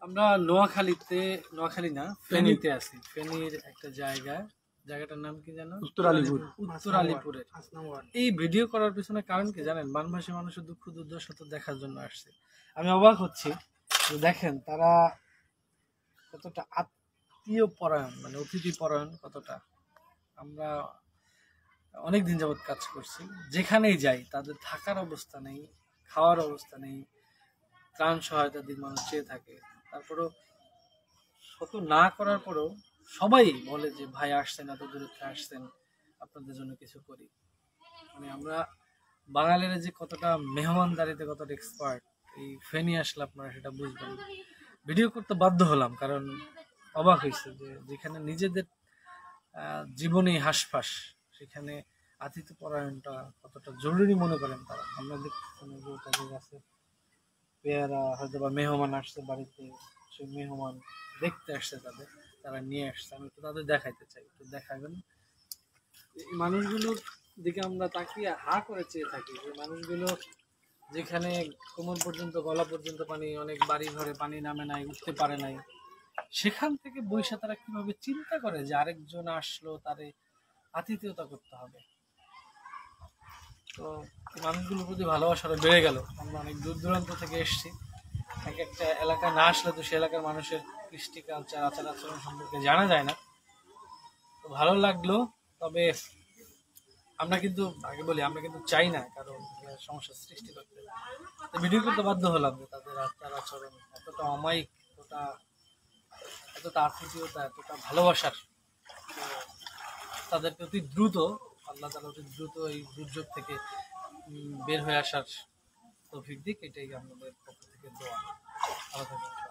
আমরা নোয়াখালী না ফেনীতে আছি। ফেনীর একটা জায়গাটার নাম কি জানো? উত্তর আলীপুরের। এই ভিডিও করার পিছনে কারণ কি জানেন? বানভাসী মানুষের দুঃখ দুর্দশা তো দেখার জন্য আসছে। আমি অবাক হচ্ছি, দেখেন তারা কতটা আত্মীয় পরায়ণ, মানে অতিথি পরায়ণ কতটা। আমরা অনেকদিন যাবৎ কাজ করছি, যেখানেই যাই তাদের থাকার অবস্থা নেই, খাওয়ার অবস্থা নেই, ত্রাণ সহায়তা দিক মানুষ চেয়ে থাকে। তারপরেও শত না করার পরেও সবাই বলে যে ভাই আসছেন, এত দূর থেকে আসছেন, আপনাদের জন্য কিছু করি। মানে আমরা বাঙালিরা যে কতটা মেহমানদারিতে কতটা এক্সপার্ট, এই ফেনী আসলে আপনারা সেটা বুঝবেন। ভিডিও করতে বাধ্য হলাম কারণ অবাক হয়েছে যে যেখানে নিজেদের জীবনেই হাঁসফাঁস, সেখানে আতিথ্য পরায়ণটা কতটা জরুরি মনে করেন তারা। আমরা দেখতেছেন যে তাদের কাছে পেয়ারা হয়তো বা মেহমান আসছে বাড়িতে, সেই মেহমান দেখতে আসছে, তারা নিয়ে আসছে। আমি তো তাদের দেখাইতে চাই, একটু দেখাবেন। এই মানুষগুলোর দিকে আমরা তাকিয়ে হা করে চেয়ে থাকি, যে মানুষগুলো যেখানে কোমর পর্যন্ত, গলা পর্যন্ত পানি, অনেক বাড়ি ঘরে পানি নামে নাই, উঠতে পারে নাই, সেখান থেকে বৈশা তারা কিভাবে চিন্তা করে যে আরেকজন আসলো, তারে আতিথেয়তা করতে হবে। তো মানুষগুলোর প্রতি ভালোবাসাটা বেড়ে গেল। আমরা অনেক দূর দূরান্ত থেকে এসেছি, এক একটা এলাকা না আসলে তো সে এলাকার মানুষের কৃষ্টি কালচার, আচার আচরণ সম্পর্কে জানা যায় না। তো ভালো লাগলো। তবে আমরা কিন্তু আগে বলি, আমরা কিন্তু চাই না কারণ সমস্যার সৃষ্টি করতে। ভিডিও করতে বাধ্য হলাম যে তাদের আচার আচরণ এতটা অমায়িক, এতটা আতিথেয়তা, এতটা ভালোবাসার, তাদেরকে অতি দ্রুত আল্লাহ তাআলা অতি দ্রুত এই দুর্যোগ থেকে বের হয়ে আসার তৌফিক দিক, এটাই আমাদের পক্ষ থেকে দোয়া। ভালো থাকবেন।